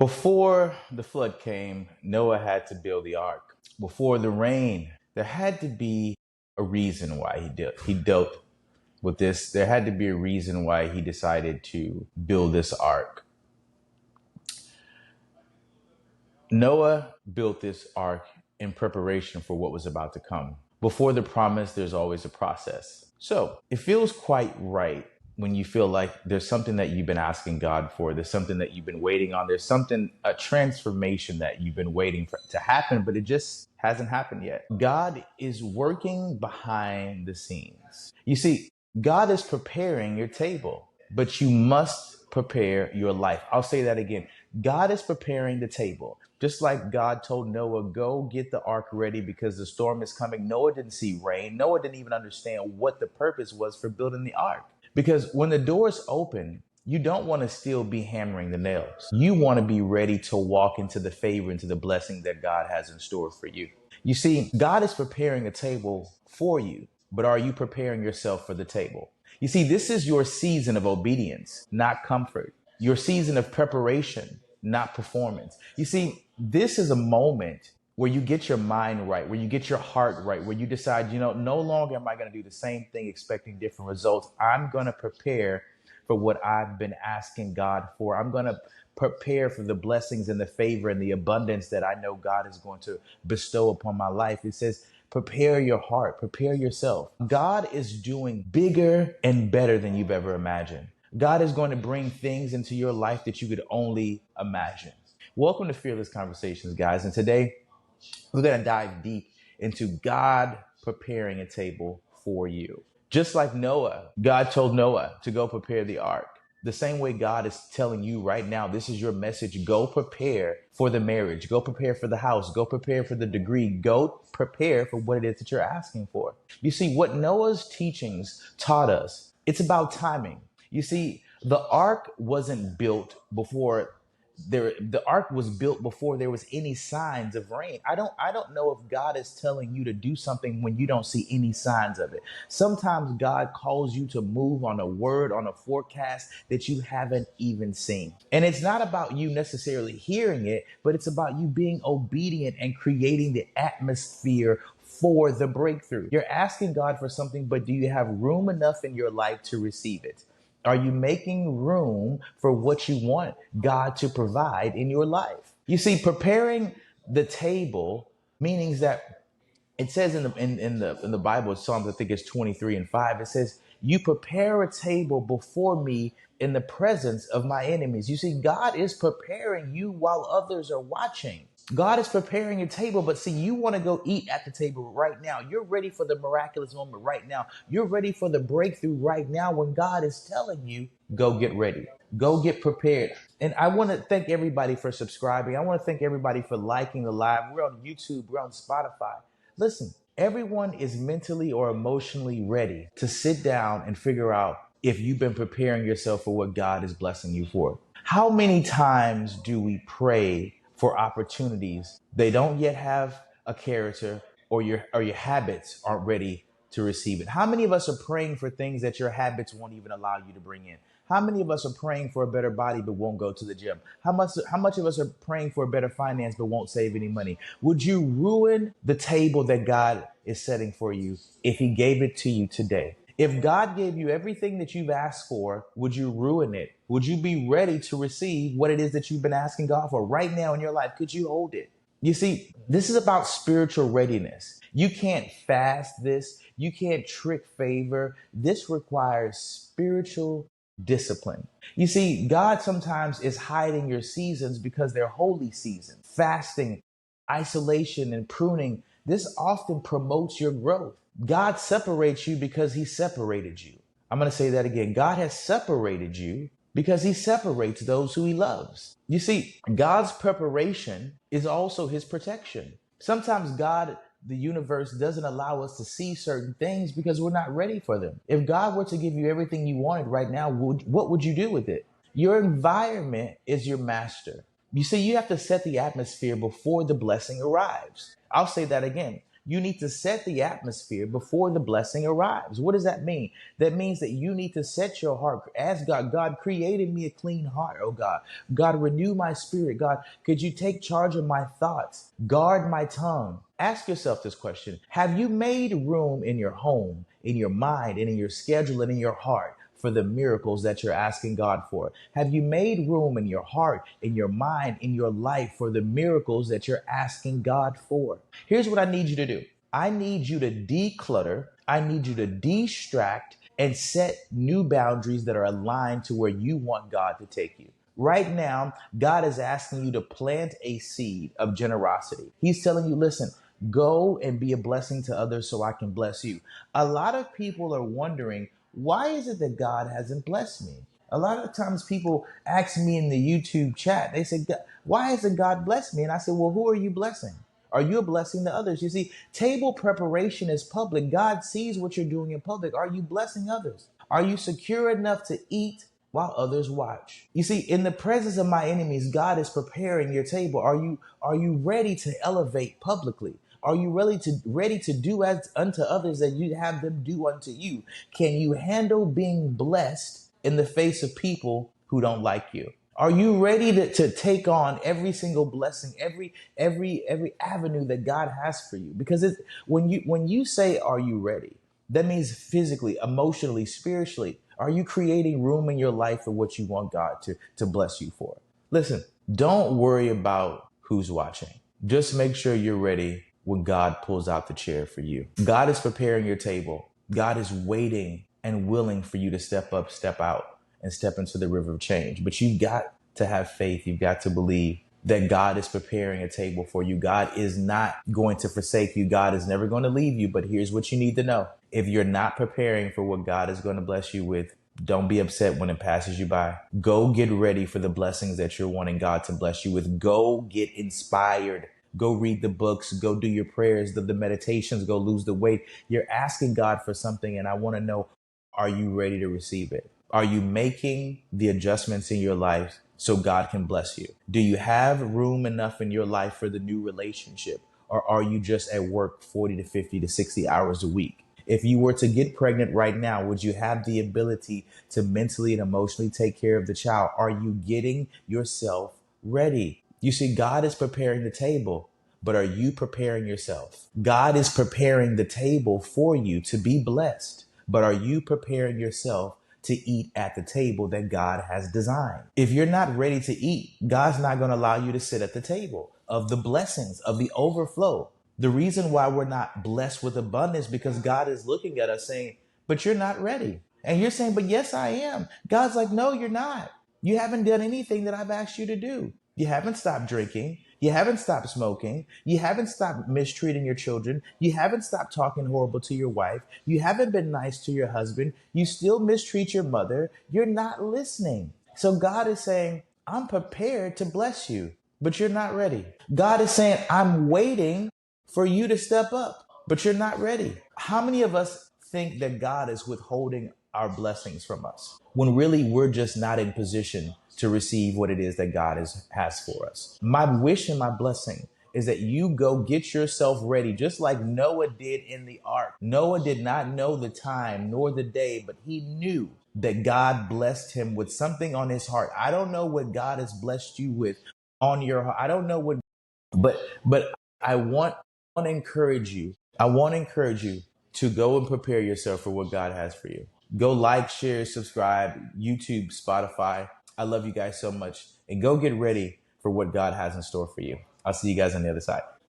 Before the flood came, Noah had to build the ark. Before the rain, there had to be a reason why he dealt with this. There had to be a reason why he decided to build this ark. Noah built this ark in preparation for what was about to come. Before the promise, there's always a process. So it feels quite right when you feel like there's something that you've been asking God for, there's something that you've been waiting on, there's something, a transformation that you've been waiting for to happen, but it just hasn't happened yet. God is working behind the scenes. You see, God is preparing your table, but you must prepare your life. I'll say that again. God is preparing the table. Just like God told Noah, go get the ark ready because the storm is coming. Noah didn't see rain. Noah didn't even understand what the purpose was for building the ark. Because when the doors open, you don't want to still be hammering the nails. You want to be ready to walk into the favor, into the blessing that God has in store for you. You see, God is preparing a table for you, but are you preparing yourself for the table? You see, this is your season of obedience, not comfort. Your season of preparation, not performance. You see, this is a moment where you get your mind right, where you get your heart right, where you decide, no longer am I going to do the same thing expecting different results. I'm going to prepare for what I've been asking God for. I'm going to prepare for the blessings and the favor and the abundance that I know God is going to bestow upon my life. It says, prepare your heart, prepare yourself. God is doing bigger and better than you've ever imagined. God is going to bring things into your life that you could only imagine. Welcome to Fearless Conversations, guys. And today we're going to dive deep into God preparing a table for you. Just like Noah, God told Noah to go prepare the ark. The same way God is telling you right now, this is your message. Go prepare for the marriage. Go prepare for the house. Go prepare for the degree. Go prepare for what it is that you're asking for. You see, what Noah's teachings taught us, it's about timing. You see, the ark wasn't built before the ark was built before there was any signs of rain. I don't know if God is telling you to do something when you don't see any signs of it. Sometimes God calls you to move on a word, on a forecast that you haven't even seen. And it's not about you necessarily hearing it, but it's about you being obedient and creating the atmosphere for the breakthrough. You're asking God for something, but do you have room enough in your life to receive it? Are you making room for what you want God to provide in your life? You see, preparing the table means that it says in the Bible, Psalms, I think it's 23:5. It says, "You prepare a table before me in the presence of my enemies." You see, God is preparing you while others are watching. God is preparing a table, but see, you want to go eat at the table right now. You're ready for the miraculous moment right now. You're ready for the breakthrough right now when God is telling you, go get ready, go get prepared. And I want to thank everybody for subscribing. I want to thank everybody for liking the live. We're on YouTube, we're on Spotify. Listen, everyone is mentally or emotionally ready to sit down and figure out if you've been preparing yourself for what God is blessing you for. How many times do we pray for opportunities they don't yet have a character, or your habits aren't ready to receive it? How many of us are praying for things that your habits won't even allow you to bring in? How many of us are praying for a better body but won't go to the gym? How much of us are praying for a better finance but won't save any money? Would you ruin the table that God is setting for you if he gave it to you today? If God gave you everything that you've asked for, would you ruin it? Would you be ready to receive what it is that you've been asking God for right now in your life? Could you hold it? You see, this is about spiritual readiness. You can't fast this. You can't trick favor. This requires spiritual discipline. You see, God sometimes is hiding your seasons because they're holy seasons. Fasting, isolation, and pruning, this often promotes your growth. God separates you because he separated you. I'm going to say that again. God has separated you because he separates those who he loves. You see, God's preparation is also his protection. Sometimes God, the universe, doesn't allow us to see certain things because we're not ready for them. If God were to give you everything you wanted right now, what would you do with it? Your environment is your master. You see, you have to set the atmosphere before the blessing arrives. I'll say that again. You need to set the atmosphere before the blessing arrives. What does that mean? That means that you need to set your heart. Ask God, God, created me a clean heart, oh God. God, renew my spirit. God, could you take charge of my thoughts? Guard my tongue. Ask yourself this question. Have you made room in your home, in your mind, and in your schedule, and in your heart for the miracles that you're asking God for? Have you made room in your heart, in your mind, in your life for the miracles that you're asking God for? Here's what I need you to do. I need you to declutter. I need you to distract and set new boundaries that are aligned to where you want God to take you. Right now, God is asking you to plant a seed of generosity. He's telling you, listen, go and be a blessing to others so I can bless you. A lot of people are wondering, why is it that God hasn't blessed me? A lot of times people ask me in the YouTube chat, they say, why hasn't God blessed me? And I said, well, who are you blessing? Are you a blessing to others? You see, table preparation is public. God sees what you're doing in public. Are you blessing others? Are you secure enough to eat while others watch? You see, in the presence of my enemies, God is preparing your table. Are you ready to elevate publicly? Are you ready to do as unto others that you have them do unto you? Can you handle being blessed in the face of people who don't like you? Are you ready to take on every single blessing, every avenue that God has for you? Because when you say, "Are you ready?" That means physically, emotionally, spiritually. Are you creating room in your life for what you want God to bless you for? Listen, don't worry about who's watching. Just make sure you're ready when God pulls out the chair for you. God is preparing your table. God is waiting and willing for you to step up, step out, and step into the river of change. But you've got to have faith. You've got to believe that God is preparing a table for you. God is not going to forsake you. God is never going to leave you. But here's what you need to know. If you're not preparing for what God is going to bless you with, don't be upset when it passes you by. Go get ready for the blessings that you're wanting God to bless you with. Go get inspired. Go read the books. Go do your prayers, the meditations. Go lose the weight. You're asking God for something, and I want to know, are you ready to receive it? Are you making the adjustments in your life so God can bless you? Do you have room enough in your life for the new relationship? Or are you just at work 40 to 50 to 60 hours a week? If you were to get pregnant right now, would you have the ability to mentally and emotionally take care of the child? Are you getting yourself ready? You see, God is preparing the table, but are you preparing yourself? God is preparing the table for you to be blessed, but are you preparing yourself to eat at the table that God has designed? If you're not ready to eat, God's not going to allow you to sit at the table of the blessings, of the overflow. The reason why we're not blessed with abundance because God is looking at us saying, but you're not ready. And you're saying, but yes, I am. God's like, no, you're not. You haven't done anything that I've asked you to do. You haven't stopped drinking. You haven't stopped smoking. You haven't stopped mistreating your children. You haven't stopped talking horrible to your wife. You haven't been nice to your husband. You still mistreat your mother. You're not listening. So God is saying, I'm prepared to bless you, but you're not ready. God is saying, I'm waiting for you to step up, but you're not ready. How many of us think that God is withholding our blessings from us when really we're just not in position to receive what it is that God has for us? My wish and my blessing is that you go get yourself ready, just like Noah did in the ark. Noah did not know the time nor the day, but he knew that God blessed him with something on his heart. I don't know what God has blessed you with on your heart. I don't know what, but I want to encourage you. I want to encourage you to go and prepare yourself for what God has for you. Go like, share, subscribe, YouTube, Spotify. I love you guys so much. And go get ready for what God has in store for you. I'll see you guys on the other side.